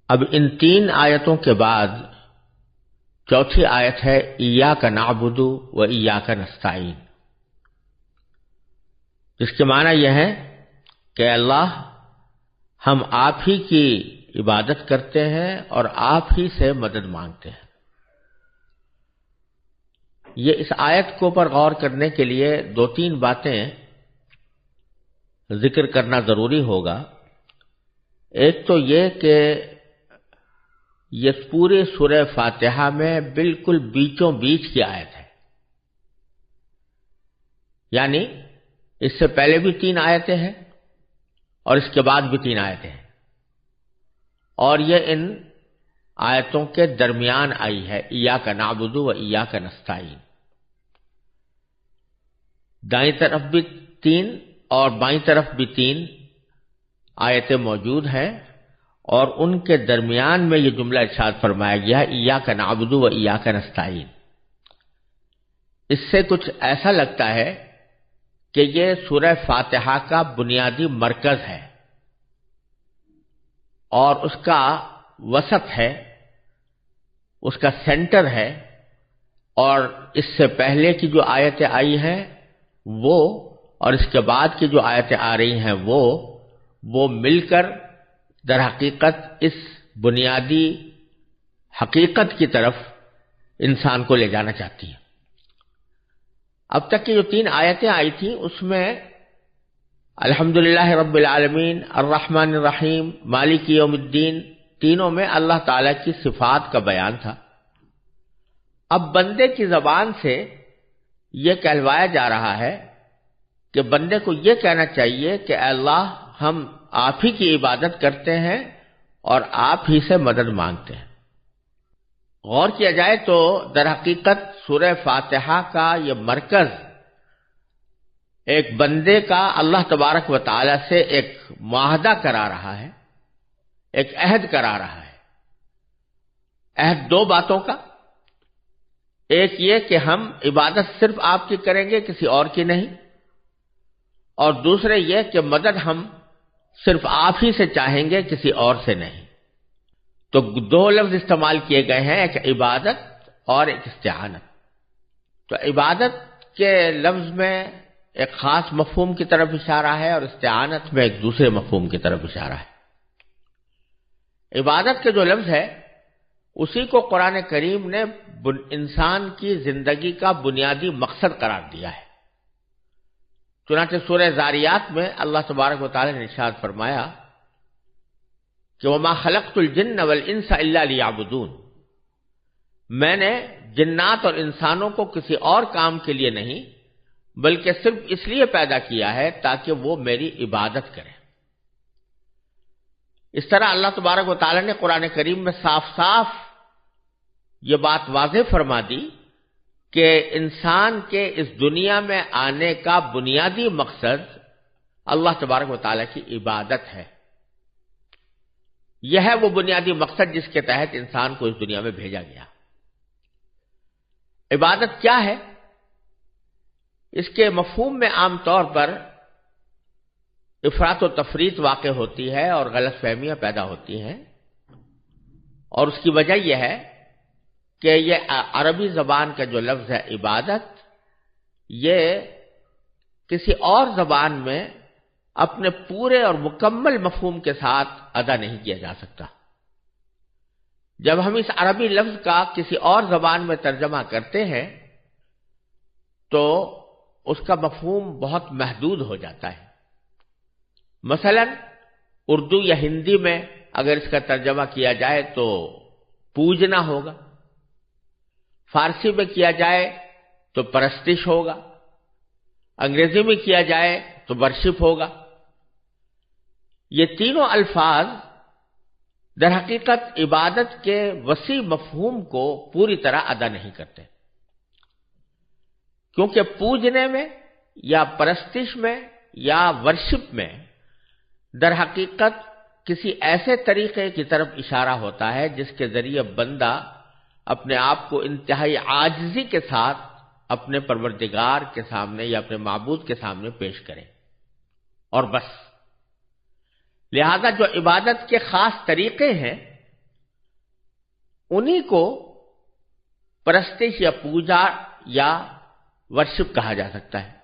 اب ان تین آیتوں کے بعد چوتھی آیت ہے ایاک نعبد و ایاک نستعین، جس کے معنی یہ ہے کہ اللہ ہم آپ ہی کی عبادت کرتے ہیں اور آپ ہی سے مدد مانگتے ہیں۔ یہ اس آیت کو پر غور کرنے کے لیے دو تین باتیں ذکر کرنا ضروری ہوگا۔ ایک تو یہ کہ یہ پورے سورہ فاتحہ میں بالکل بیچوں بیچ کی آیت ہے، یعنی اس سے پہلے بھی تین آیتیں ہیں اور اس کے بعد بھی تین آیتیں ہیں، اور یہ ان آیتوں کے درمیان آئی ہے، ایاک نعبد و ایاک نستعین۔ دائیں طرف بھی تین اور بائیں طرف بھی تین آیتیں موجود ہیں، اور ان کے درمیان میں یہ جملہ ارشاد فرمایا گیا ایاک نعبد و ایاک نستعین۔ اس سے کچھ ایسا لگتا ہے کہ یہ سورہ فاتحہ کا بنیادی مرکز ہے اور اس کا وسط ہے، اس کا سینٹر ہے، اور اس سے پہلے کی جو آیتیں آئی ہیں وہ اور اس کے بعد کی جو آیتیں آ رہی ہیں وہ مل کر در حقیقت اس بنیادی حقیقت کی طرف انسان کو لے جانا چاہتی ہیں۔ اب تک کی جو تین آیتیں آئی تھیں اس میں الحمدللہ رب العالمین، الرحمن الرحیم، مالک یوم الدین، تینوں میں اللہ تعالی کی صفات کا بیان تھا۔ اب بندے کی زبان سے یہ کہلوایا جا رہا ہے کہ بندے کو یہ کہنا چاہیے کہ اے اللہ ہم آپ ہی کی عبادت کرتے ہیں اور آپ ہی سے مدد مانگتے ہیں۔ غور کیا جائے تو در حقیقت سورہ فاتحہ کا یہ مرکز ایک بندے کا اللہ تبارک و تعالی سے ایک معاہدہ کرا رہا ہے، ایک عہد کرا رہا ہے۔ عہد دو باتوں کا، ایک یہ کہ ہم عبادت صرف آپ کی کریں گے، کسی اور کی نہیں، اور دوسرے یہ کہ مدد ہم صرف آپ ہی سے چاہیں گے، کسی اور سے نہیں۔ تو دو لفظ استعمال کیے گئے ہیں، ایک عبادت اور ایک استعانت۔ تو عبادت کے لفظ میں ایک خاص مفہوم کی طرف اشارہ ہے اور استعانت میں ایک دوسرے مفہوم کی طرف اشارہ ہے۔ عبادت کے جو لفظ ہے اسی کو قرآن کریم نے انسان کی زندگی کا بنیادی مقصد قرار دیا ہے۔ چنانچہ سورہ ذاریات میں اللہ تبارک و تعالی نے ارشاد فرمایا کہ وَمَا خَلَقْتُ الْجِنَّ وَالْإِنسَ إِلَّا لِيَعْبُدُونَ، میں نے جنات اور انسانوں کو کسی اور کام کے لیے نہیں بلکہ صرف اس لیے پیدا کیا ہے تاکہ وہ میری عبادت کریں۔ اس طرح اللہ تبارک و تعالی نے قرآن کریم میں صاف صاف یہ بات واضح فرما دی کہ انسان کے اس دنیا میں آنے کا بنیادی مقصد اللہ تبارک و تعالی کی عبادت ہے۔ یہ ہے وہ بنیادی مقصد جس کے تحت انسان کو اس دنیا میں بھیجا گیا۔ عبادت کیا ہے؟ اس کے مفہوم میں عام طور پر افراط و تفریط واقع ہوتی ہے اور غلط فہمیاں پیدا ہوتی ہیں، اور اس کی وجہ یہ ہے کہ یہ عربی زبان کا جو لفظ ہے عبادت، یہ کسی اور زبان میں اپنے پورے اور مکمل مفہوم کے ساتھ ادا نہیں کیا جا سکتا۔ جب ہم اس عربی لفظ کا کسی اور زبان میں ترجمہ کرتے ہیں تو اس کا مفہوم بہت محدود ہو جاتا ہے۔ مثلا اردو یا ہندی میں اگر اس کا ترجمہ کیا جائے تو پوجنا ہوگا، فارسی میں کیا جائے تو پرستش ہوگا، انگریزی میں کیا جائے تو ورشپ ہوگا۔ یہ تینوں الفاظ در حقیقت عبادت کے وسیع مفہوم کو پوری طرح ادا نہیں کرتے، کیونکہ پوجنے میں یا پرستش میں یا ورشپ میں در حقیقت کسی ایسے طریقے کی طرف اشارہ ہوتا ہے جس کے ذریعے بندہ اپنے آپ کو انتہائی عاجزی کے ساتھ اپنے پروردگار کے سامنے یا اپنے معبود کے سامنے پیش کرے، اور بس۔ لہذا جو عبادت کے خاص طریقے ہیں انہی کو پرستش یا پوجا یا ورشپ کہا جا سکتا ہے۔